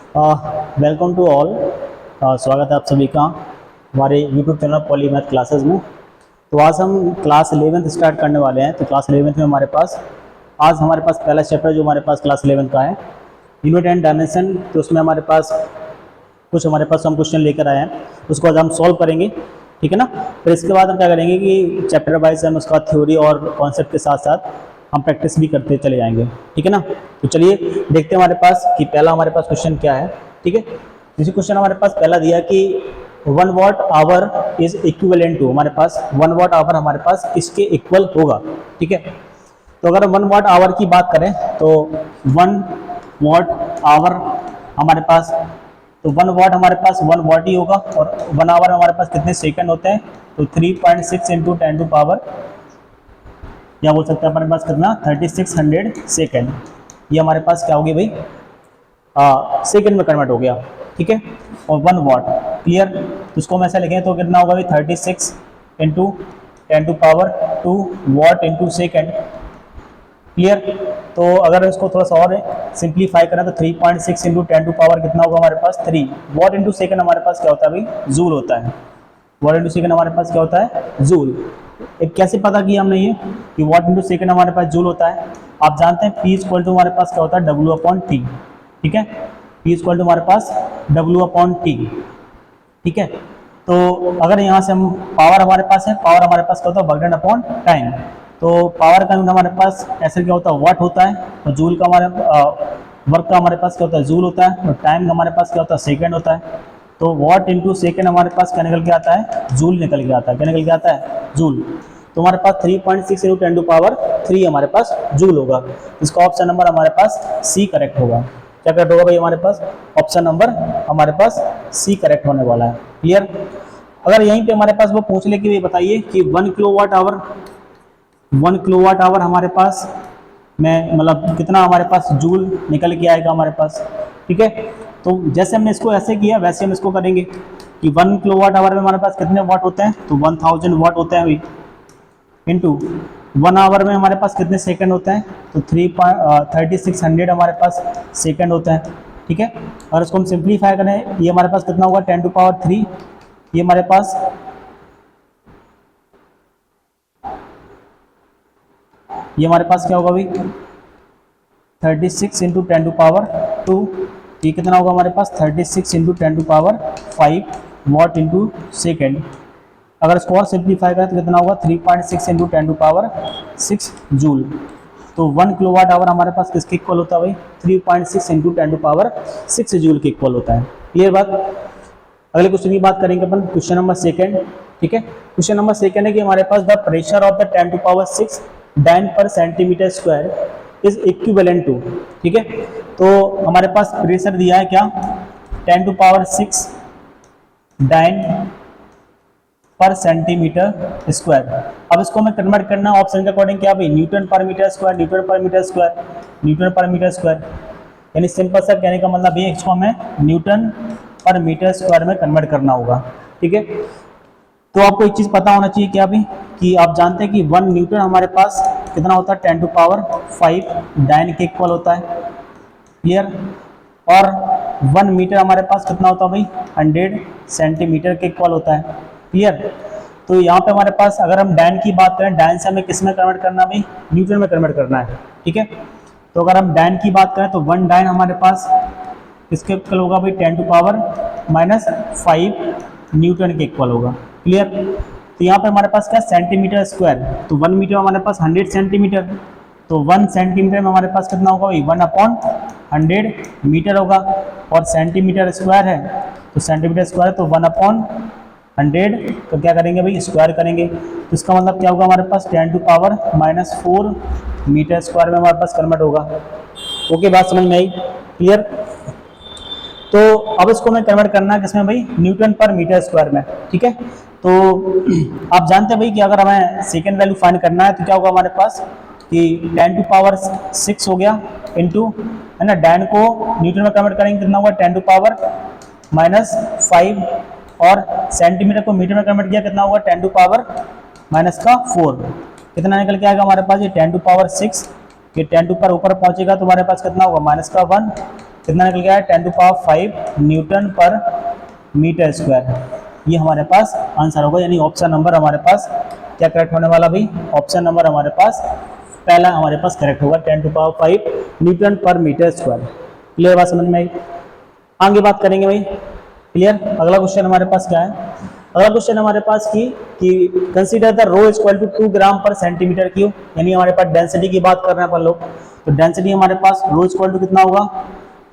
Welcome to all. स्वागत है आप सभी का हमारे यूट्यूब चैनल पॉलीमैथ क्लासेस में। तो आज हम क्लास 11th स्टार्ट करने वाले हैं। तो क्लास 11th में आज हमारे पास पहला चैप्टर जो हमारे पास क्लास 11th का है यूनिट एंड डायमेंशन। तो उसमें हमारे पास हम क्वेश्चन लेकर आए हैं, उसको आज हम सॉल्व करेंगे, ठीक है ना। फिर इसके बाद हम क्या करेंगे कि चैप्टर वाइज हम उसका थ्योरी और कॉन्सेप्ट के साथ साथ हम प्रैक्टिस भी करते चले जाएंगे, ठीक है ना। तो चलिए देखते हैं हमारे पास कि पहला हमारे पास क्वेश्चन क्या है, ठीक है। जैसे क्वेश्चन हमारे पास पहला दिया कि 1 watt hour is equivalent to, हमारे पास 1 वाट आवर हमारे पास किसके इक्वल होगा, ठीक है। तो अगर 1 वाट आवर की बात करें तो 1 वाट आवर हमारे पास, तो 1 वाट हमारे पास 1 वाट ही होगा, और 1 आवर हमारे पास कितने सेकंड होते हैं, तो 3.6 इंटू 10 टू पावर, या बोल सकते हैं हमारे पास कितना 3600 सेकेंड। ये हमारे पास क्या होगी भाई, सेकेंड में कन्वर्ट हो गया, ठीक है। और 1 वाट क्लियर, तो इसको हम ऐसा लिखें तो कितना होगा भाई 36 into 10 to power 2 watt into second, clear. तो अगर इसको थोड़ा सा और सिंप्लीफाई करें तो 3.6 इंटू 10 टू पावर कितना होगा हमारे पास 3 वाट इंटू सेकेंड, हमारे पास क्या होता है भाई जूल होता है। वाट इंटू सेकेंड हमारे पास क्या होता है जूल। एक कैसे पता किया हमने ये कि वाट इंटू सेकेंड हमारे पास जूल होता है, आप जानते हैं P इक्वल टू हमारे पास क्या होता है W अपॉन टी, ठीक है। P इक्वल टू हमारे पास W अपॉन टी, ठीक है। तो अगर यहाँ से हम पावर हमारे पास है, पावर हमारे पास क्या होता है वर्क डन अपॉन टाइम। तो पावर का यूनिट हमारे पास ऐसे क्या होता है वाट होता है, और जूल का हमारे वर्क का हमारे पास क्या होता है जूल होता है, और टाइम का हमारे पास क्या होता है सेकेंड होता है। तो वाट इंटू सेकेंड हमारे पास क्या निकल के आता है जूल निकल के आता है, क्या निकल के आता है जूल। तो हमारे पास 3.6 इंटू 10 टू पावर 3 हमारे पास जूल होगा। इसका ऑप्शन नंबर हमारे पास सी करेक्ट होगा। क्या करेक्ट होगा भाई हमारे पास, ऑप्शन नंबर हमारे पास सी करेक्ट होने वाला है, क्लियर। अगर यहीं पे हमारे पास वो पूछ ले कि बताइए कि 1 किलोवाट आवर हमारे पास में मतलब कितना हमारे पास जूल निकल के आएगा हमारे पास, ठीक है। तो जैसे हमने इसको ऐसे किया वैसे हम इसको करेंगे कि 1 किलोवाट आवर में हमारे पास कितने वाट होते हैं, तो 1000 वाट होते हैं भाई, इंटू 1 आवर में हमारे पास कितने सेकंड होते हैं, तो 3600 हमारे पास सेकंड होते हैं, ठीक है। और इसको हम सिंप्लीफाई करें ये हमारे पास कितना होगा 10 टू पावर 3, ये हमारे पास क्या होगा भाई 36 इंटू 10 टू पावर 2, ये कितना होगा हमारे पास 36 into 10 to power 5 watt into second. अगर इसको और सिंप्लीफाई करें तो कितना होगा 3.6 इंटू 10 टू पावर 6 जूल। तो 1 किलोवाट आवर हमारे पास किसके इक्वल होता है भाई 3.6 इंटू 10 टू पावर 6 जूल के इक्वल होता है, क्लियर बात। अगले क्वेश्चन की बात करेंगे अपन, क्वेश्चन नंबर सेकंड, ठीक है। क्वेश्चन नंबर सेकंड है कि हमारे पास the pressure of the 10 to power 6 dyne per centimetre square is equivalent to, ठीक है। तो हमारे पास प्रेशर दिया है क्या 10 to power 6 dyne per centimetre square. अब इसको हमें कन्वर्ट करना ऑप्शन के अकॉर्डिंग क्या भाई न्यूटन पर मीटर स्क्वायर, न्यूटन पर मीटर स्क्वायर, न्यूटन पर मीटर स्क्वायर, यानी सिंपल सा कहने का मतलब ये इसको हमें न्यूटन पर मीटर स्क्वायर में कन्वर्ट करना होगा, ठीक है। तो आपको एक चीज पता होना चाहिए क्या भी कि आप जानते हैं कि 1 न्यूटन हमारे पास कितना होता है 10 टू पावर 5 डाइन के इक्वल होता है, क्लियर। और 1 मीटर हमारे पास कितना होता है भाई 100 सेंटीमीटर के इक्वल होता है, क्लियर। तो यहाँ पे हमारे पास अगर हम डाइन की बात करें, डाइन से हमें किस में कन्वर्ट करना है भाई न्यूटन में कन्वर्ट करना है, ठीक है। तो अगर हम डाइन की बात करें तो 1 डाइन हमारे पास किसके इक्वल होगा भाई 10 टू पावर -5 न्यूटन के इक्वल होगा, क्लियर। तो यहाँ पे हमारे पास क्या सेंटीमीटर स्क्वायर, तो 1 मीटर हमारे पास 100 सेंटीमीटर, तो 1 सेंटीमीटर में हमारे पास कितना होगा भाई 1 अपॉन 100 मीटर होगा, और सेंटीमीटर स्क्वायर है तो सेंटीमीटर स्क्वायर तो 1 अपॉन 100, तो क्या करेंगे भाई स्क्वायर करेंगे, तो इसका मतलब क्या होगा हमारे पास 10 टू पावर -4 मीटर स्क्वायर में हमारे पास कन्वर्ट होगा। ओके बात समझ में आई, क्लियर। तो अब इसको मैं कन्वर्ट करना है किसमें भाई न्यूटन पर मीटर स्क्वायर में, ठीक है। तो आप जानते हैं भाई कि अगर हमें सेकेंड वैल्यू फाइंड करना है तो क्या होगा हमारे पास कि 10 टू पावर 6 हो गया इंटू, है ना, डाइन को न्यूटन में कन्वर्ट करेंगे कितना होगा 10 टू पावर -5, और सेंटीमीटर को मीटर में कन्वर्ट किया कितना होगा 10 टू पावर -4, कितना निकल के आएगा हमारे पास ये 10 टू पावर 6, ये 10 टू पर ऊपर पहुंचेगा तो हमारे पास कितना होगा -1, कितना निकल गया है 10⁵ न्यूटन पर मीटर स्क्वायर। ये हमारे पास आंसर होगा, यानी ऑप्शन नंबर हमारे पास क्या करेक्ट होने वाला भाई, ऑप्शन नंबर हमारे पास पहला हमारे पास करेक्ट होगा 10⁵ न्यूटन पर मीटर स्क्वायर। क्लियर बात समझ में आई? आगे बात करेंगे भाई, क्लियर। अगला क्वेश्चन हमारे पास क्या है, अगला क्वेश्चन हमारे पास कि consider the rho equal to 2 gram per centimetre cube, यानी हमारे पास डेंसिटी की बात कर रहे हैं अपन लोग। तो डेंसिटी हमारे पास रो इक्वल टू कितना होगा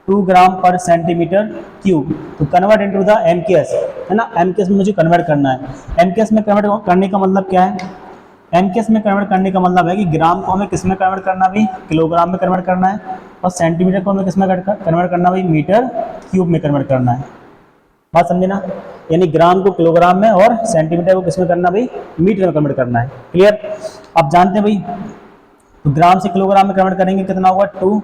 2 ग्राम पर सेंटीमीटर क्यूब। तो कन्वर्ट इनटू द एमकेएस, है ना, एमकेएस में मुझे कन्वर्ट करना है। एमकेएस में कन्वर्ट करने का मतलब क्या है, एमकेएस में कन्वर्ट करने का मतलब है कि ग्राम को हमें किस में कन्वर्ट करना भी, किलोग्राम में कन्वर्ट करना है, और सेंटीमीटर को हमें किस में कन्वर्ट करना भाई, मीटर क्यूब में कन्वर्ट करना है। बात समझे ना, यानी ग्राम को किलोग्राम में और सेंटीमीटर को किस में करना भाई, मीटर में कन्वर्ट करना है। क्लियर? आप जानते हैं भाई, तो ग्राम से किलोग्राम में कन्वर्ट करेंगे कितना होगा 2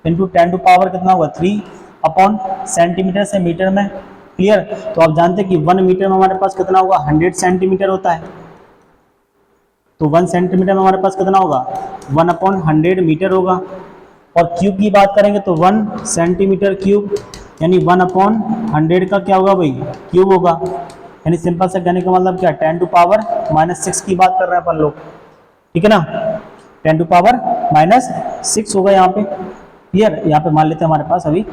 इंटू 10⁵ कितना होगा 3 अपॉन सेंटीमीटर से मीटर में। क्लियर? तो आप जानते हैं कि 1 मीटर में हमारे पास कितना होगा 100 सेंटीमीटर होता है। तो 1 सेंटीमीटर में हमारे पास कितना होगा 1/100 मीटर होगा। और क्यूब की बात करेंगे तो 1 सेंटीमीटर क्यूब, यानी 1/100 का क्या होगा भाई, क्यूब होगा। यानी सिंपल से कहने का मतलब क्या, 10⁻⁻6 की बात कर रहे हैं अपन लोग, ठीक है ना, 10⁻⁻6 होगा यहाँ पे। क्लियर? यहाँ पे मान लेते हैं हमारे पास अभी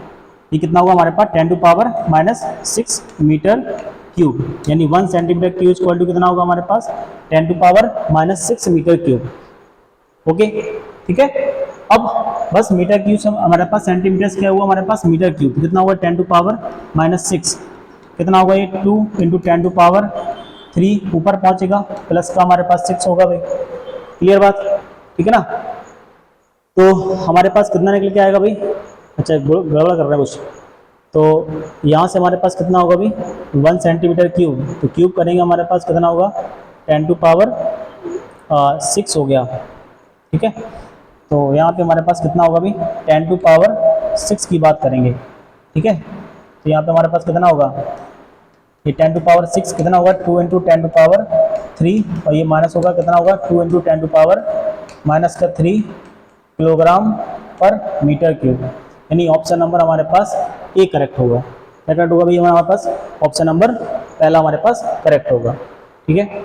ये कितना होगा हमारे पास 10⁻⁻6 मीटर क्यूब, यानी 1 सेंटीमीटर क्यूब इक्वल टू कितना होगा हमारे पास 10⁻⁻6 मीटर क्यूब। ओके, ठीक है। अब बस मीटर क्यूब से हमारे पास सेंटीमीटर क्या हुआ हमारे पास मीटर क्यूब, कितना हुआ 10⁻⁻6, कितना होगा ये 2 इंटू 10⁻3 ऊपर पहुंचेगा, प्लस का हमारे पास 6 होगा भाई। क्लियर बात, ठीक है ना। तो हमारे पास कितना निकल के आएगा भाई, अच्छा गड़बड़ कर रहा है कुछ, तो यहाँ से हमारे पास कितना होगा भाई 1 सेंटीमीटर क्यूब, तो क्यूब करेंगे हमारे पास कितना होगा 10⁻6 हो गया, ठीक है। तो यहाँ पे हमारे पास कितना होगा भाई 10⁻6 की बात करेंगे, ठीक है। तो यहाँ पे हमारे पास कितना होगा ये 10⁻6 कितना होगा 2 इंटू 10⁻3, और ये माइनस होगा कितना होगा 2 इंटू 10⁻³ किलोग्राम पर मीटर क्यूब, यानी ऑप्शन नंबर हमारे पास ए करेक्ट होगा। क्या करेक्ट होगा भैया हमारे पास, ऑप्शन नंबर पहला हमारे पास करेक्ट होगा, ठीक है।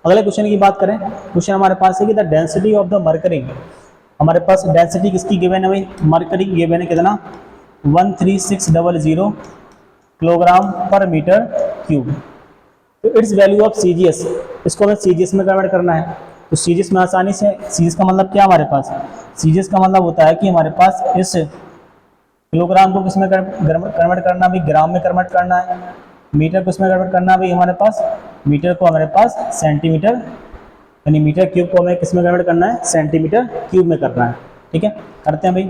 अगले क्वेश्चन की बात करें, क्वेश्चन हमारे पास है कि the density of the mercury, हमारे पास डेंसिटी किसकी गिवन है भाई, मरकरी गिवन है कितना 13600 किलोग्राम पर मीटर क्यूब। तो इट्स वैल्यू ऑफ सीजीएस, इसको हमें सीजीएस में कन्वर्ट करना है। तो सीजीएस में आसानी से, सीजीएस का मतलब क्या हमारे पास, सीजीएस का मतलब होता है कि हमारे पास इस किलोग्राम को किस में कन्वर्ट करना भी, ग्राम में कन्वर्ट करना है, मीटर को इसमें कन्वर्ट करना भी हमारे पास, मीटर को हमारे पास सेंटीमीटर, यानी मीटर क्यूब को हमें किस में कन्वर्ट करना है, सेंटीमीटर क्यूब में करना है, ठीक है। करते हैं भाई,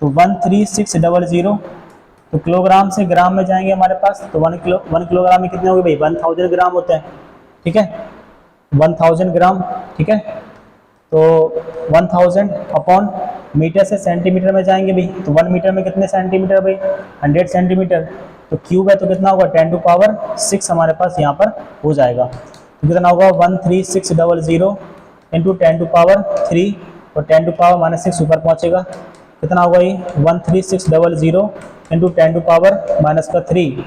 तो 13600, तो किलोग्राम से ग्राम में जाएंगे हमारे पास, तो 1 किलोग्राम में कितने हो गए भाई 1000 ग्राम होते हैं, ठीक है, 1000 ग्राम, ठीक है। तो 1000 अपॉन मीटर से सेंटीमीटर में जाएंगे भाई, तो 1 मीटर में कितने सेंटीमीटर भाई 100 सेंटीमीटर, तो क्यूब है तो कितना होगा 10⁻6 हमारे पास यहाँ पर हो जाएगा। तो कितना होगा 13600 इंटू 10⁻3 और 10⁻6 ऊपर पहुँचेगा, कितना होगा ये 13600 इंटू 10⁻3,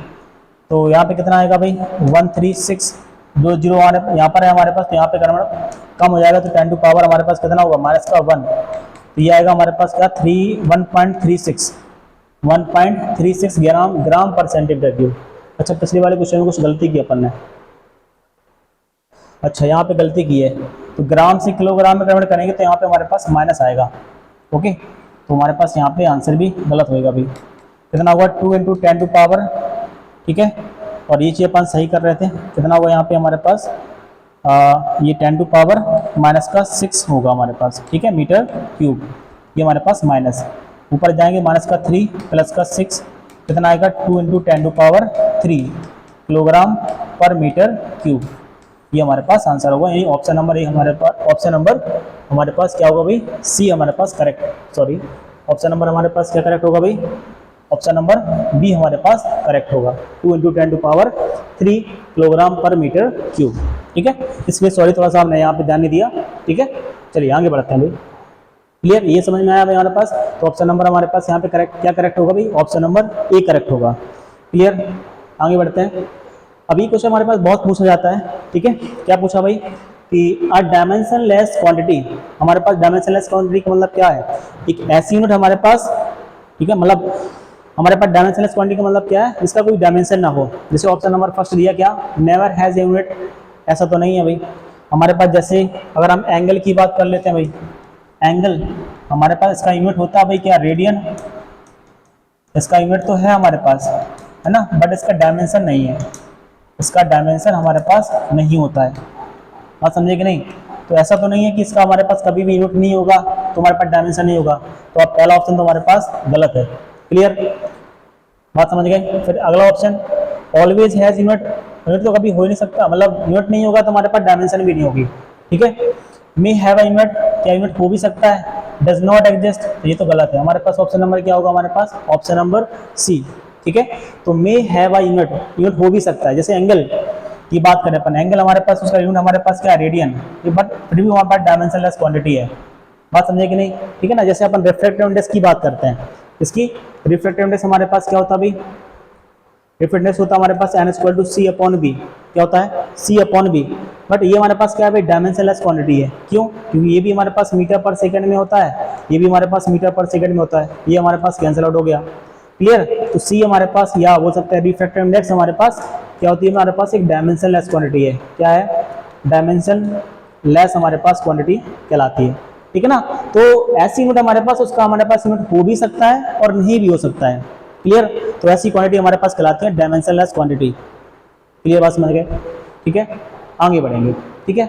तो यहाँ पे कितना आएगा भाई 136, 2 जीरो यहाँ पर है हमारे पास, तो यहाँ पे कम हो जाएगा, तो 10 हमारे पास कितना होगा -1, तो ये आएगा हमारे पास क्या 1.36 ग्राम पर सेंटीमीटर क्यूब। अच्छा, पिछले वाले क्वेश्चन में कुछ गलती की अपन ने, अच्छा यहाँ पे गलती की है, तो ग्राम से किलोग्राम में कन्वर्ट करेंगे तो यहाँ पे हमारे पास माइनस आएगा, ओके। तो हमारे पास यहाँ पे आंसर भी गलत होएगा भी, कितना होगा 2 इंटू 10⁻, ठीक है। और ये चीज़ अपन सही कर रहे थे, कितना होगा यहाँ पे हमारे पास ये 10⁻⁻6 होगा हमारे पास, ठीक है, मीटर क्यूब, ये हमारे पास माइनस, ऊपर जाएंगे -3 प्लस का 6, कितना आएगा 2 इंटू 10⁻3 किलोग्राम पर मीटर क्यूब, ये हमारे पास आंसर होगा। यही ऑप्शन नंबर ए हमारे पास, ऑप्शन नंबर हमारे पास क्या होगा भाई सी हमारे पास करेक्ट, सॉरी ऑप्शन नंबर हमारे पास क्या करेक्ट होगा भाई, ऑप्शन नंबर बी हमारे पास करेक्ट होगा, 2 इंटू 10⁻3 किलोग्राम पर मीटर क्यूब, ठीक है। इसलिए सॉरी थोड़ा सा हमने यहाँ पे ध्यान नहीं दिया, ठीक है। चलिए आगे बढ़ते हैं भाई। क्लियर, ये समझ में आया भाई हमारे पास। तो ऑप्शन नंबर हमारे पास यहाँ पे करेक्ट, क्या करेक्ट होगा भाई, ऑप्शन नंबर ए करेक्ट होगा। क्लियर, आगे बढ़ते हैं। अभी क्वेश्चन हमारे पास बहुत पूछा जाता है, ठीक है। क्या पूछा भाई कि अ डायमेंशनलेस क्वांटिटी, हमारे पास डायमेंशनलेस क्वांटिटी का मतलब क्या है, एक ऐसी यूनिट हमारे पास, ठीक है, मतलब हमारे पास डायमेंशनलेस क्वांटिटी का मतलब क्या है, जिसका कोई डायमेंशन ना हो। जैसे ऑप्शन नंबर फर्स्ट दिया क्या, नेवर हैज ए यूनिट, ऐसा तो नहीं है भाई हमारे पास। जैसे अगर हम एंगल की बात कर लेते हैं भाई, एंगल हमारे पास इसका यूनिट होता है भाई क्या, रेडियन, इसका यूनिट तो है हमारे पास, है ना, बट इसका डायमेंशन नहीं है, इसका डायमेंशन हमारे पास नहीं होता है। बात समझे कि नहीं। तो ऐसा तो नहीं है कि इसका हमारे पास कभी भी यूनिट नहीं होगा तो हमारे पास डायमेंशन नहीं होगा, तो अब पहला ऑप्शन तो हमारे पास गलत है। क्लियर, बात समझ गए। फिर अगला option, always has unit, unit तो कभी हो ही नहीं सकता, मतलब यूनिट नहीं होगा तो हमारे पास डायमेंशन भी नहीं होगी, ठीक है। मे हैव अ यूनिट, क्या यूनिट हो भी सकता है, डज नॉट एग्जिस्ट, ये तो गलत है। हमारे पास ऑप्शन नंबर क्या होगा, हमारे पास ऑप्शन नंबर सी, ठीक है। तो may have a unit, unit हो भी सकता है। जैसे एंगल की बात करें अपन, एंगल हमारे पास उसका यूनिट हमारे पास क्या है, रेडियन, बट फिर भी हमारे पास डायमेंशनलेस क्वांटिटी है। बात समझे कि नहीं, ठीक है ना। जैसे अपन रिफ्रैक्टिव इंडेक्स की बात करते हैं, इसकी रिफ्रैक्टिव इंडेक्स हमारे पास क्या होता है भाई, रिफ्रैक्टिव इंडेक्स होता है हमारे पास n equal to C upon B, क्या होता है, सी अपॉन बी। बट ये हमारे पास क्या है भाई, डायमेंशनलेस क्वांटिटी है। क्यों, क्योंकि ये भी हमारे पास मीटर पर सेकंड में होता है, ये भी हमारे पास मीटर पर सेकंड में होता है, ये हमारे पास कैंसिल आउट हो गया। क्लियर, तो सी हमारे पास या हो सकता है रिफ्रैक्टिव इंडेक्स हमारे पास क्या होती है, हमारे पास एक डायमेंशनलेस क्वांटिटी है। क्या है, डायमेंशनलेस हमारे पास क्वांटिटी कहलाती है, ठीक है ना। तो ऐसी यूनिट हमारे पास, उसका हमारे पास यूनिट हो भी सकता है और नहीं भी हो सकता है। क्लियर, तो ऐसी क्वांटिटी हमारे पास कहलाती है डायमेंशनलेस क्वांटिटी। क्लियर, बात समझ गए, ठीक है। आगे बढ़ेंगे, ठीक है।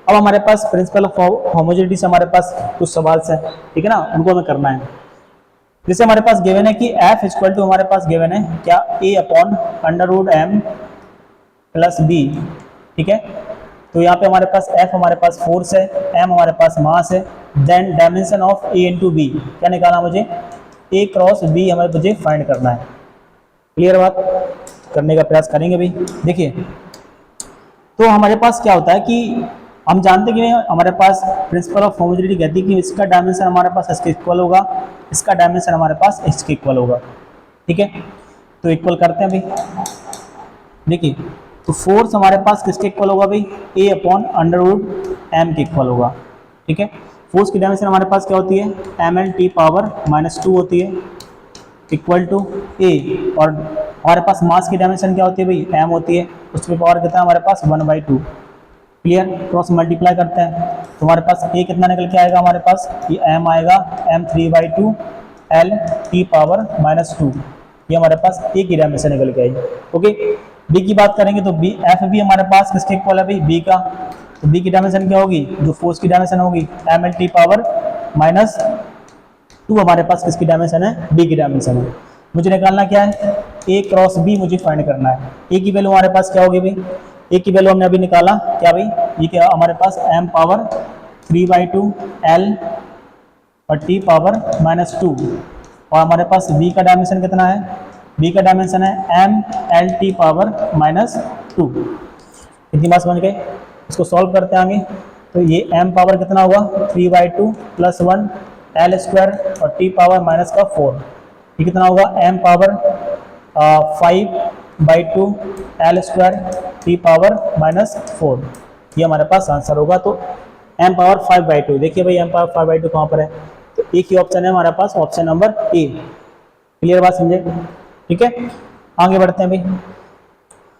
अब हमारे पास प्रिंसिपल ऑफ होमोजेनिटी से हमारे पास कुछ सवाल है, ठीक है ना, उनको हमें करना है। जैसे हमारे पास गिवन है कि f इक्वल टू, हमारे पास गिवन है क्या, a upon under root m plus b, ठीक है। तो यहाँ पे हमारे पास f हमारे पास फोर्स है, m हमारे पास मास है, then dimension of a into B, क्या निकालना मुझे, a क्रॉस b हमें मुझे फाइंड करना है। क्लियर, बात करने का प्रयास करेंगे भाई। देखिए, तो हमारे पास क्या होता है कि हम जानते हैं कि हमारे पास प्रिंसिपल ऑफ होमोजेनिटी कहती है कि इसका डायमेंशन हमारे पास इसके इक्वल होगा, इसका डायमेंशन हमारे पास इसके इक्वल होगा, ठीक है। तो इक्वल करते हैं भाई। देखिए, तो फोर्स हमारे पास किसके इक्वल होगा भाई, ए अपॉन अंडर रूट एम के इक्वल होगा, ठीक है। फोर्स की डायमेंशन हमारे पास क्या होती है, एम एल टी पावर -2 होती है, इक्वल टू ए, और हमारे पास मास की डायमेंशन क्या होती है भाई, एम होती है, उस पर पावर कितना है हमारे पास 1/2। क्लियर, क्रॉस मल्टीप्लाई करते हैं तो हमारे पास ए कितना निकल के आएगा, हमारे पास ये एम आएगा m 3/2 l t पावर -2, ये हमारे पास ए की डायमेंशन निकल के आई। ओके, बी की बात करेंगे तो बी एफ भी हमारे पास किसके इक्वल है भाई, बी का। तो बी की डायमेंशन क्या होगी, जो फोर्स की डायमेंशन होगी एम एल टी पावर -2, हमारे पास किसकी डायमेंशन है, बी की डायमेंशन है। मुझे निकालना क्या है, ए क्रॉस बी मुझे फाइंड करना है। ए की वैल्यू हमारे पास क्या होगी भाई, ए की वैल्यू हमने अभी निकाला क्या भाई, ये क्या हमारे पास m पावर 3/2 l और t पावर -2, और हमारे पास b का डायमेंशन कितना है, b का डायमेंशन है m l t पावर -2। इतनी बात समझ गए, इसको सॉल्व करते हैं आगे। तो ये m पावर कितना हुआ 3/2 + 1 l स्क्वायर और t पावर -4, ये कितना होगा m power 5/2 l square t power -4, ये हमारे पास आंसर होगा। तो m पावर 5/2, देखिए भाई m पावर 5/2 कहाँ पर है, तो एक ही ऑप्शन है हमारे पास, ऑप्शन नंबर ए। क्लियर, बात समझे, ठीक है। आगे बढ़ते हैं भाई।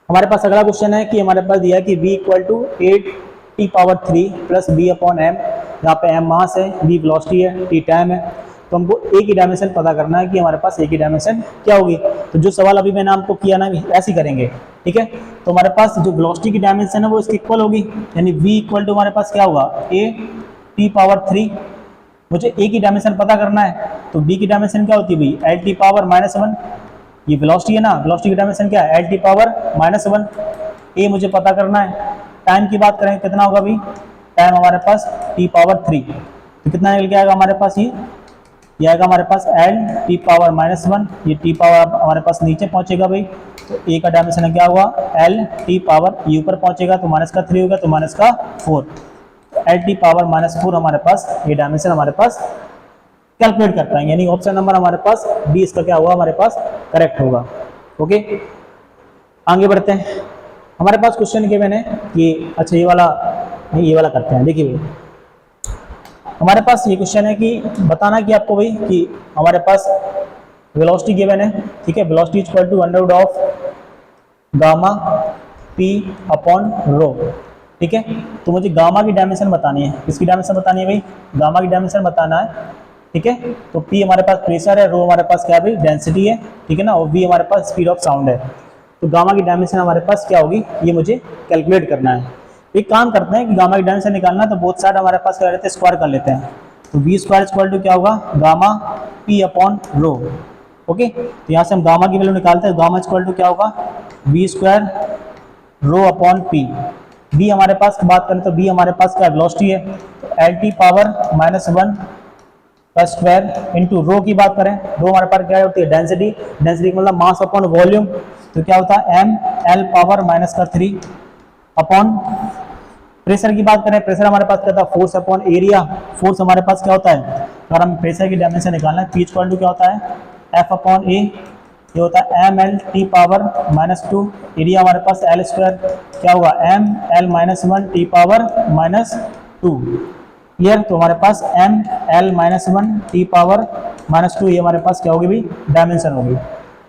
हमारे पास अगला क्वेश्चन है कि हमारे पास दिया है कि v equal to 8t power 3 plus b upon m, यहाँ पे m मास है, b वेलोसिटी है, t टाइम है। तो हमको ए की डायमेंशन पता करना है कि हमारे पास ए की डायमेंशन क्या होगी। तो जो सवाल अभी मैंने आपको किया ना, ऐसे ही करेंगे, ठीक है। तो हमारे पास जो वेलोसिटी की डायमेंशन है वो इसके इक्वल होगी, यानी v इक्वल टू हमारे पास क्या होगा, a t पावर 3। मुझे a की डायमेंशन पता करना है, तो b की डायमेंशन क्या होती है भाई, l t पावर -1, ये वेलोसिटी है ना, वेलोसिटी की डायमेंशन क्या है, l t पावर -1। a मुझे पता करना है। टाइम की बात करें कितना होगा भाई, टाइम हमारे पास t पावर 3, तो कितना निकल के आएगा हमारे पास, ये आएगा हमारे पास l t पावर -1, ये t पावर हमारे पास नीचे पहुंचेगा भाई, तो a का डायमेंशन क्या हुआ, l t पावर, ये ऊपर पहुंचेगा तो -3 होगा, तो -4, l t पावर -4 हमारे पास ये डायमेंशन हमारे पास कैलकुलेट कर पाएंगे, यानी ऑप्शन नंबर हमारे पास बी इसका क्या होगा, हमारे पास करेक्ट होगा। ओके, आगे बढ़ते हैं। हमारे पास क्वेश्चन गिवन है कि अच्छा ये वाला नहीं, ये वाला करते हैं। देखिए हमारे पास ये क्वेश्चन है कि बताना कि आपको भाई कि हमारे पास वेलोसिटी गिवन है, ठीक है, velocity equal to under root of gamma P upon rho, ठीक है। तो मुझे गामा की डायमेंशन बतानी है, किसकी डायमेंशन बतानी है भाई, गामा की डायमेंशन बताना है, ठीक है। तो पी हमारे पास प्रेशर है, रो हमारे पास क्या है भाई, डेंसिटी है, ठीक है ना, और वी हमारे पास स्पीड ऑफ साउंड है। तो गामा की डायमेंशन हमारे पास क्या होगी, ये मुझे कैलकुलेट करना है। एक काम करते हैं कि गामा की डायमेंशन निकालना, तो बोथ साइड हमारे पास क्या रहते हैं, स्क्वायर कर लेते हैं। तो वी स्क्वायर इक्वल टू क्या होगा, गामा पी अपॉन रो। ओके, तो यहाँ से हम गामा की वैल्यू निकालते हैं, गामा इक्वल टू क्या होगा, V square rho upon P. बी हमारे पास बात करें तो बी हमारे पास क्या वेलोसिटी है, तो एल टी पावर -1 का स्क्वायर इंटू रो की बात करें, रो हमारे पास क्या होती है, डेंसिटी, डेंसिटी मतलब मास अपॉन वॉल्यूम, तो क्या होता है M L power -3 upon pressure की बात करें, प्रेशर हमारे पास क्या था, फोर्स अपॉन एरिया, फोर्स हमारे पास क्या होता है, अगर हम प्रेशर की डायमेंशन निकालना है, पी इक्वल टू क्या होता है, एफ अपॉन ए, ये होता है M L T power -2, area हमारे पास एल स्क्वायर क्या होगा, M L -1 T power -2, clear. तो हमारे पास एम एल -1 टी पावर -2 ये हमारे पास क्या होगी भाई, डायमेंशन होगी।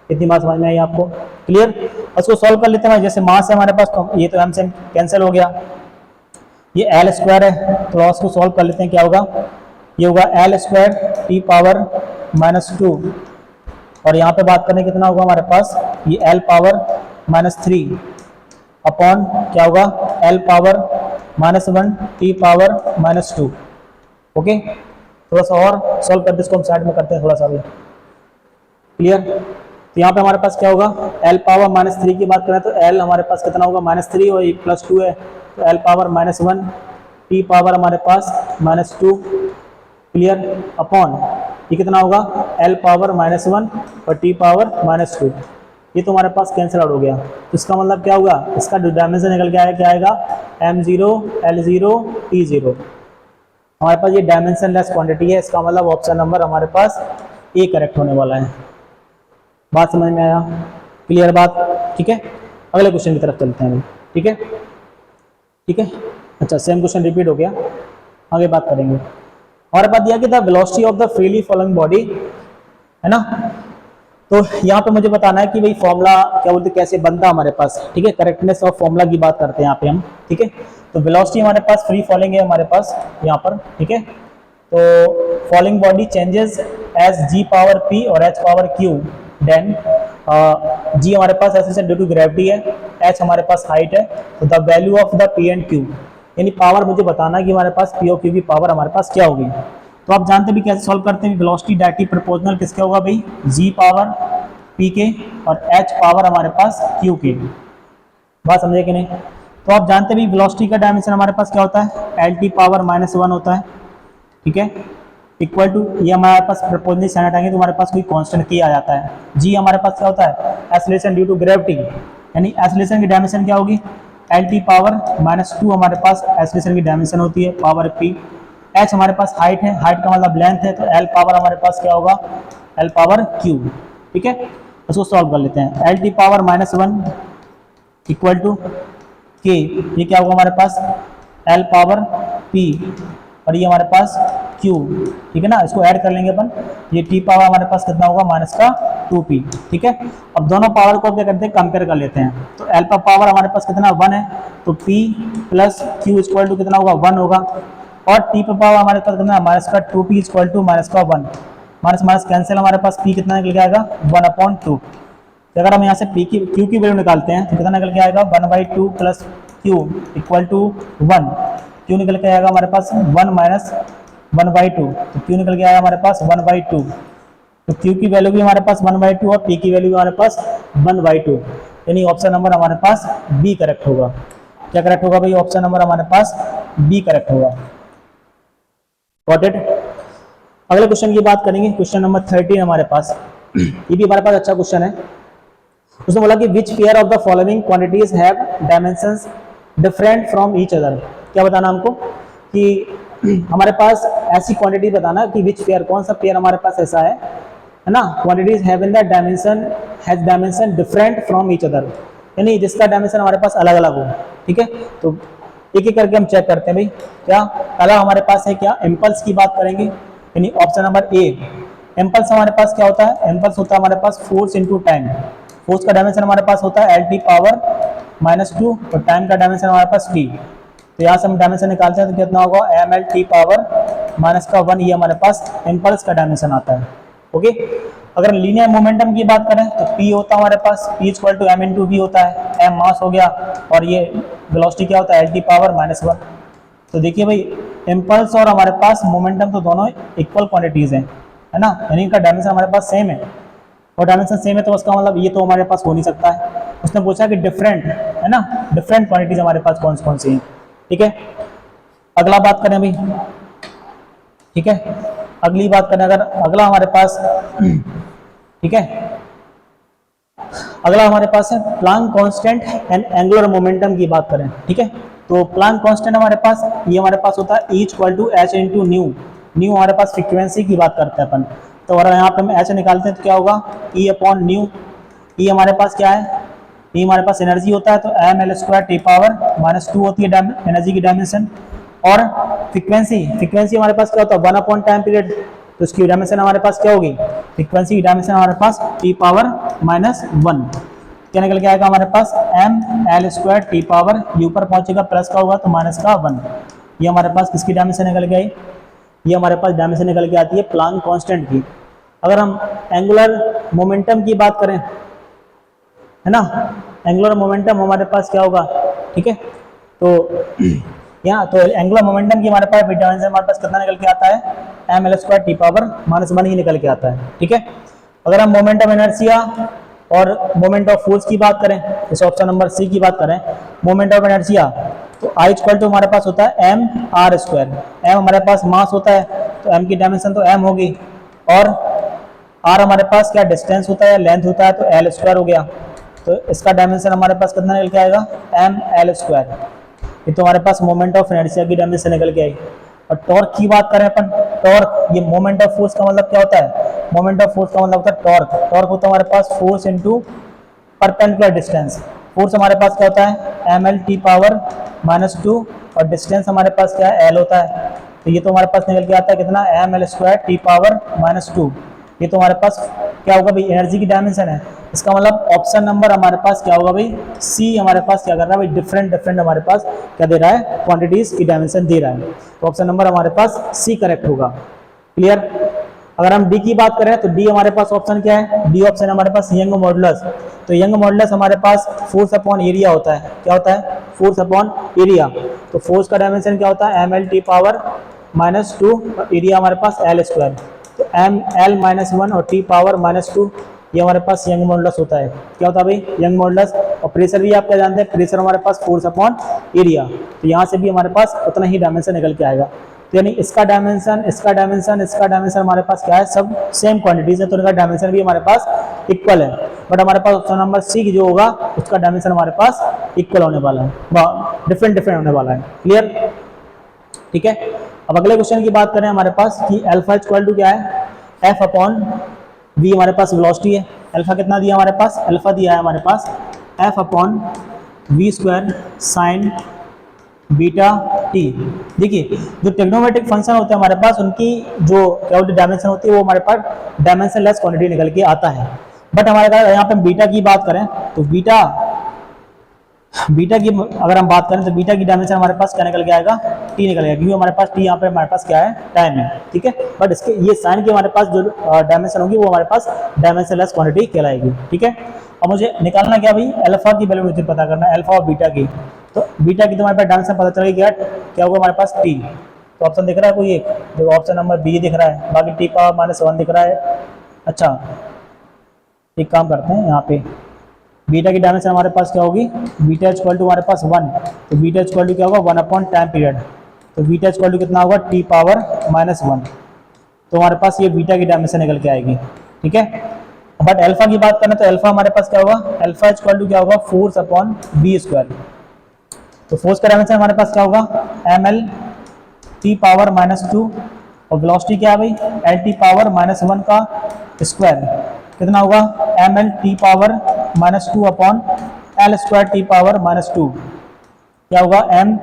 इतनी बात समझ में आई आपको, क्लियर। उसको सॉल्व कर लेते हैं, जैसे मास है हमारे पास, तो ये तो एम से कैंसिल हो गया, ये एल स्क्वायर है, तो उसको सॉल्व कर लेते हैं, क्या होगा, ये होगा एल स्क्वायर टी पावर -2, और यहाँ पे बात करें कितना होगा हमारे पास, ये एल पावर -3 अपॉन क्या होगा, L power -1 T power -2। Okay, थोड़ा सा और सॉल्व करते, इसको हम साइड में करते हैं थोड़ा सा भी, क्लियर। तो यहाँ पे हमारे पास क्या होगा, एल पावर -3 की बात करें तो एल हमारे पास कितना होगा, -3 और ये +2 है, तो एल पावर -1 टी पावर हमारे पास -2, क्लियर, अपॉन ये कितना होगा, एल पावर -1 और टी पावर -2, ये तो हमारे पास कैंसिल आउट हो गया। तो इसका मतलब क्या होगा, इसका डायमेंशन निकल के आएगा, क्या आएगा, m0 l0 t0। हमारे पास ये डायमेंशन लेस क्वांटिटी है, इसका मतलब ऑप्शन नंबर हमारे पास ए करेक्ट होने वाला है। बात समझ में आया, क्लियर बात, ठीक है। अगले क्वेश्चन की तरफ चलते हैं, ठीक है, ठीक है। अच्छा, सेम क्वेश्चन रिपीट हो गया, आगे बात करेंगे। हमारे पास दिया कि the velocity of the freely following body, है ना। तो यहाँ पे मुझे बताना है कि भाई फॉर्मूला क्या बोलते, कैसे बनता है हमारे पास, ठीक है। करेक्टनेस ऑफ फॉर्मूला की बात करते हैं यहाँ पे हम, ठीक है। तो वेलोसिटी हमारे पास फ्री फॉलिंग है हमारे पास यहाँ पर, ठीक है। तो फॉलिंग बॉडी चेंजेस एज जी पावर पी और एच पावर क्यू, देन जी हमारे पास एक्सेलरेशन ड्यू टू ग्रेविटी है, एच हमारे पास हाइट है, तो the value of the P and Q, यानी पावर मुझे बताना है कि हमारे पास पी और क्यू की पावर हमारे पास क्या होगी। तो आप जानते भी कैसे सॉल्व करते हैं, वेलोसिटी डायरेक्टली प्रोपोर्शनल किसके होगा भाई, जी पावर पी के और एच पावर हमारे पास क्यू के। बात समझे कि नहीं। तो आप जानते भी वेलोसिटी का डायमेंशन हमारे पास क्या होता है, एल टी पावर -1 होता है, ठीक है, इक्वल टू ये हमारे पास प्रोपोर्शनल साइन हटाएंगे तो हमारे पास कोई कांस्टेंट की आ जाता है। जी हमारे पास क्या होता है, एक्सेलरेशन ड्यू टू ग्रेविटी, यानी एक्सेलरेशन की डायमेंशन क्या होगी, एल टी पावर -2 हमारे पास एक्सेलरेशन की डायमेंशन होती है, पावर पी। एच हमारे पास हाइट है, हाइट का मतलब लेंथ है, तो एल पावर हमारे पास क्या होगा, एल पावर क्यू, ठीक है। उसको सॉल्व कर लेते हैं, L T power -1 equal to K, ये क्या होगा हमारे पास, एल पावर पी और ये हमारे पास क्यू, ठीक है ना। इसको ऐड कर लेंगे अपन, ये टी पावर हमारे पास कितना होगा, -2p, ठीक है। अब दोनों पावर को क्या करते हैं, कंपेयर कर लेते हैं। तो एल पावर हमारे पास कितना 1 है, तो p plus Q equal to कितना होगा, 1 होगा, और टी पावर हमारे पास कितना -2p equal to -1, minus cancel, हमारे पास p कितना निकल के आएगा, 1/2। तो अगर हम यहाँ से p की q की वैल्यू निकालते हैं तो कितना निकल के आएगा, 1/2 plus q equal to 1, q निकल के आएगा हमारे पास 1 माइनस 1/2, तो q निकल के आएगा हमारे पास 1/2। तो q की वैल्यू भी हमारे पास 1/2 और p की वैल्यू भी हमारे पास 1/2, यानी ऑप्शन नंबर हमारे पास b करेक्ट होगा। क्या करेक्ट होगा भाई, ऑप्शन नंबर हमारे पास b करेक्ट होगा। Got it. अगले क्वेश्चन की बात करेंगे, क्वेश्चन नंबर 13 हमारे पास, ये भी हमारे पास अच्छा क्वेश्चन है। उसने बोला कि which pair of the following quantities have dimensions different from each other. क्या बताना हमको कि हमारे पास ऐसी क्वांटिटी बताना कि विच पेयर, कौन सा पेयर हमारे पास ऐसा है ना, quantities having the dimension has dimension different from each other, यानी जिसका डायमेंशन हमारे पास अलग अलग हो। ठीक है, तो एक एक करके हम चेक करते हैं भाई। क्या पहला हमारे पास है, क्या इम्पल्स की बात करेंगे, यानी ऑप्शन नंबर ए। इम्पल्स हमारे पास क्या होता है, इम्पल्स होता है हमारे पास फोर्स इंटू टाइम। फोर्स का डायमेंशन हमारे पास होता है lt पावर -2 और टाइम का डायमेंशन हमारे पास t। तो यहाँ से हम डायमेंशन निकालते हैं तो कितना होगा, mlt पावर -1, ये हमारे पास इम्पल्स का डायमेंशन आता है। ओके, अगर लीनियर मोमेंटम की बात करें तो p होता है हमारे पास p equal to m into V होता है, m मास हो गया और ये वेलोसिटी क्या होता है lt पावर -1। तो देखिए भाई, इम्पल्स और हमारे पास मोमेंटम तो दोनों इक्वल क्वांटिटीज हैं, है ना, यानी इनका डायमेंशन हमारे पास सेम है और डायमेंशन सेम है तो उसका मतलब ये तो हमारे पास हो नहीं सकता है। उसने पूछा कि डिफरेंट, है ना, डिफरेंट क्वांटिटीज हमारे पास कौन कौन सी हैं। ठीक है, अगला बात करें भाई। ठीक है, अगली बात करें, अगर अगला हमारे पास ठीक है, अगला हमारे पास है Planck constant and angular momentum की बात करें। ठीक है, तो प्लांक कांस्टेंट हमारे पास, ये हमारे पास होता है E equal to H into nu. Nu हमारे पास फ्रीक्वेंसी की बात करते हैं अपन, तो अगर यहाँ पे हम एच निकालते हैं तो क्या होगा, E अपॉन न्यू। E हमारे पास क्या है, E हमारे पास एनर्जी होता है तो ml² टी पावर -2 होती है एनर्जी की डायमेंशन। और फ्रीक्वेंसी हमारे पास क्या होता है 1 अपॉन टाइम पीरियड, तो इसकी डायमेंशन हमारे पास क्या होगी, फ्रीक्वेंसी की डायमेंशन हमारे पास टी पावर -1। क्या निकल के आएगा हमारे पास ml² टी पावर, ये ऊपर पहुंचेगा प्लस का होगा तो -1। ये हमारे पास किसकी डायमेंशन निकल के आई, ये हमारे पास डायमेंशन निकल के आती है प्लांक कांस्टेंट की। अगर हम एंगुलर मोमेंटम की बात करें, है ना, एंगुलर मोमेंटम हमारे पास क्या होगा। ठीक है, तो यहाँ तो एंगुलर मोमेंटम की हमारे पास डायमेंशन हमारे पास कितना निकल के आता है, ml² टी पावर -1 ही निकल के आता है। ठीक है, अगर हम मोमेंट ऑफ इनर्शिया और मोमेंट ऑफ फोर्स की बात करें, जैसे ऑप्शन नंबर सी की बात करें, मोमेंट ऑफ इनर्शिया, तो I इक्वल टू हमारे पास होता है mr²। m हमारे पास मास होता है तो m की डायमेंशन तो m होगी, और r हमारे पास क्या डिस्टेंस होता है, लेंथ होता है, तो l² हो गया। तो इसका डायमेंशन हमारे पास कितना निकल के आएगा, ml²। ये तो हमारे पास मोमेंट ऑफ इनर्शिया की डायमेंशन निकल के आई। और टॉर्क की बात करें अपन, टॉर्क, ये मोमेंट ऑफ फोर्स का मतलब क्या होता है, मोमेंट ऑफ फोर्स का मतलब होता है टॉर्क। टॉर्क होता है हमारे पास force into perpendicular distance. Force हमारे पास क्या होता है ml टी पावर -2 और डिस्टेंस हमारे पास क्या है l होता है, तो ये तो हमारे पास निकल के आता है कितना ml² टी पावर -2। ये तो हमारे पास क्या होगा भाई, एनर्जी की डायमेंशन है। इसका मतलब ऑप्शन नंबर हमारे पास क्या होगा भाई, सी हमारे पास क्या कर रहा है भाई, डिफरेंट हमारे पास क्या दे रहा है, क्वांटिटीज की डायमेंशन दे रहा है। तो ऑप्शन नंबर हमारे पास सी करेक्ट होगा। क्लियर। अगर हम डी की बात करें तो डी हमारे पास ऑप्शन क्या है, डी ऑप्शन हमारे पास यंग मॉडुलस। तो यंग मॉडुलस हमारे पास फोर्स अपॉन एरिया होता है, क्या होता है, फोर्स अपॉन एरिया। तो फोर्स का डायमेंशन क्या होता है ml टी पावर -2 और एरिया हमारे पास l²। तो ml -1 और t पावर -2, ये हमारे पास यंग मॉडुलस होता है। क्या होता है भाई, यंग मॉडुलस। और प्रेशर भी आप क्या जानते हैं, प्रेशर हमारे पास फोर्स अपॉन एरिया, तो यहाँ से भी हमारे पास उतना ही डायमेंशन निकल के आएगा। तो यानी इसका डायमेंशन, इसका डायमेंशन, इसका डायमेंशन हमारे पास क्या है, सब सेम क्वांटिटीज है, तो इनका डायमेंशन भी हमारे पास इक्वल है। बट हमारे पास ऑप्शन नंबर सी जो होगा उसका डायमेंशन हमारे पास इक्वल होने वाला है, डिफरेंट होने वाला है। क्लियर। ठीक है, अब अगले क्वेश्चन की बात करें हमारे पास कि अल्फा इक्वल टू क्या है, एफ अपॉन वी हमारे पास वेलोसिटी है। अल्फा कितना दिया हमारे पास, अल्फा दिया है हमारे पास F upon v² sine beta T. देखिए जो ट्रिग्नोमेट्रिक फंक्शन होते हैं हमारे पास, उनकी जो क्या होती है डायमेंशन होती है, वो हमारे पास डायमेंशन लेस क्वांटिटी निकल के आता है। बट हमारे यहाँ पे बीटा की बात करें तो बीटा की अगर हम बात करें तो बीटा की डायमेंशन हमारे पास क्या निकल के आएगा, टी निकल गया, क्योंकि हमारे पास टी यहाँ पे हमारे पास क्या है, टाइम है। ठीक है, बट इसके ये साइन की हमारे पास जो डायमेंशन होगी वो हमारे पास डायमेंशन लेस क्वांटिटी कहलाएगी। ठीक है, अब मुझे निकालना क्या भाई, अल्फा की वैल्यू मुझे पता करना है, अल्फा और बीटा की। तो बीटा की तो हमारे पास डायमेंशन पता चल गया, क्या होगा हमारे पास टी। तो ऑप्शन दिख रहा है कोई एक, देखो ऑप्शन नंबर बी दिख रहा है, बाकी टी पावर -1 दिख रहा है। अच्छा एक काम करते हैं, यहाँ पे बीटा की डायमेंशन हमारे पास क्या होगी, बीटा इक्वल टू हमारे पास 1, तो बीटा इक्वल टू क्या होगा 1 अपॉन टाइम पीरियड। तो बीटा इक्वल टू कितना होगा, टी पावर -1। तो हमारे पास ये बीटा की डायमेंशन निकल के आएगी। ठीक है, बट अल्फा की बात करें तो अल्फा हमारे पास क्या होगा, अल्फा इक्वल टू क्या होगा, फोर्स अपॉन v²। तो फोर्स का डायमेंशन हमारे पास क्या होगा, ml टी पावर -2 और वेलोसिटी क्या है भाई एल टी पावर -1 का स्क्वायर कितना होगा M L T power -2 upon L square T power -2 क्या होगा एम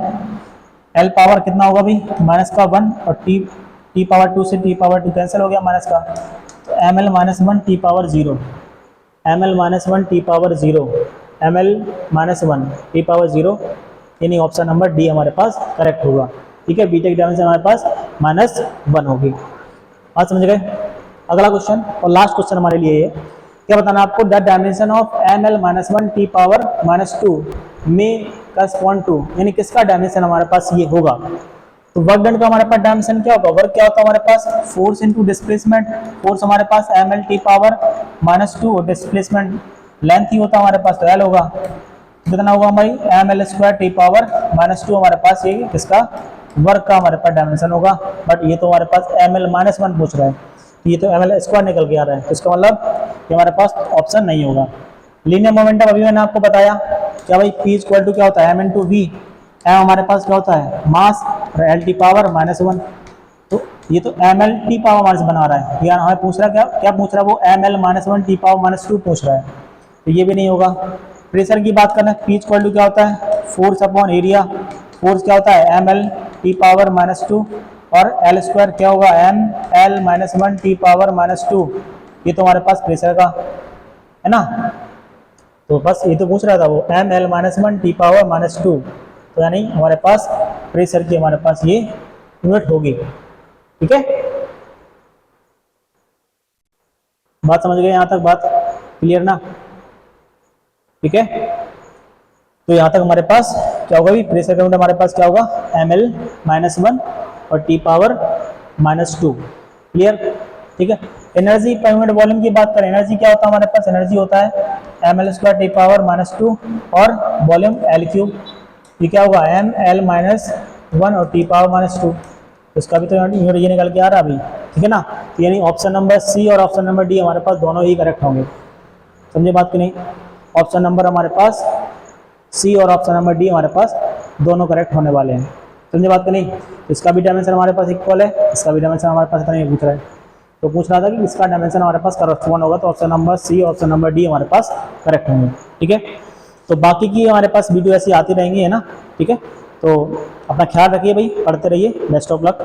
एल पावर कितना होगा भाई माइनस का 1 और टी पावर 2 से टी पावर 2 कैंसिल हो गया माइनस का, तो M L -1 T power 0 M L -1 T power 0 M L -1 T power 0 यानी ऑप्शन नंबर डी हमारे पास करेक्ट होगा। ठीक है, बीटा की डायमेंशन हमारे पास -1 होगी। बात समझ गए। अगला क्वेश्चन और लास्ट क्वेश्चन हमारे लिए है, क्या बताना आपको the dimension of M L -1 T power -2 में करस्पॉन्ड टू, यानी किसका डायमेंशन हमारे पास ये होगा। तो वर्क डन का हमारे पास डायमेंशन क्या होगा, वर्क क्या होता है हमारे पास फोर्स इनटू डिस्प्लेसमेंट, फोर्स हमारे पास एम एल टी पावर -2 और डिस्प्लेसमेंट लेंथ ही होता है हमारे पास, तो एल होगा कितना होगा हमारी M L square T power -2 हमारे पास ये किसका वर्क का हमारे पास डायमेंशन होगा। बट ये तो हमारे पास एम एल -1 पूछ रहा है, ये तो एम एल स्क्वायर निकल के आ रहा है, तो इसका मतलब ये हमारे पास ऑप्शन नहीं होगा। लीनियर मोमेंटम अभी मैंने आपको बताया क्या भाई P इक्वल टू क्या होता है m इंटू वी, एम हमारे पास क्या होता है मास और एल टी पावर -1, तो ये तो M L T power minus बना रहा है, या हमें पूछ रहा क्या पूछ रहा है वो एम एल -1 टी पावर -2 पूछ रहा है, तो ये भी नहीं होगा। प्रेशर की बात करें P इक्वल टू क्या होता है फोर्स अपॉन एरिया, फोर्स क्या होता है एम एल टी पावर -2 और एल स्क्वायर क्या होगा एम एल -1 टी पावर -2, ये तो हमारे पास प्रेशर का है ना, तो बस ये तो पूछ रहा था वो एम एल -1 टी पावर -2, तो यानी हमारे पास प्रेशर की हमारे पास ये यूनिट होगी। ठीक है, बात समझ गए यहाँ तक, बात क्लियर ना। ठीक है, तो यहाँ तक हमारे पास क्या होगा, प्रेशर का यूनिट हमारे पास क्या होगा एम एल -1 और टी पावर -2। क्लियर। ठीक है, एनर्जी पर यूनिट वॉल्यूम की बात करें, एनर्जी क्या होता है हमारे पास, एनर्जी होता है M L square T power -2 और वॉल्यूम एल क्यूब, ये क्या होगा एम एल -1 और टी पावर -2, इसका भी तो यूनिट ये निकल के आ रहा अभी। ठीक है ना, यानी ऑप्शन नंबर सी और ऑप्शन नंबर डी हमारे पास दोनों ही करेक्ट होंगे। समझे बात की नहीं, ऑप्शन नंबर हमारे पास सी और ऑप्शन नंबर डी हमारे पास दोनों करेक्ट होने वाले हैं। समझे बात की नहीं, इसका भी डायमेंशन हमारे पास इक्वल है, इसका भी डायमेंशन हमारे पास इतना ही पूछ रहा है, तो पूछ रहा था कि इसका डायमेंशन हमारे पास करस्पॉन्ड होगा, तो option number C option number D हमारे पास करेक्ट होंगे। ठीक है, तो बाकी की हमारे पास वीडियो ऐसी आती रहेंगी है ना। ठीक है, तो अपना ख्याल रखिए भाई, पढ़ते रहिए, बेस्ट ऑफ लक।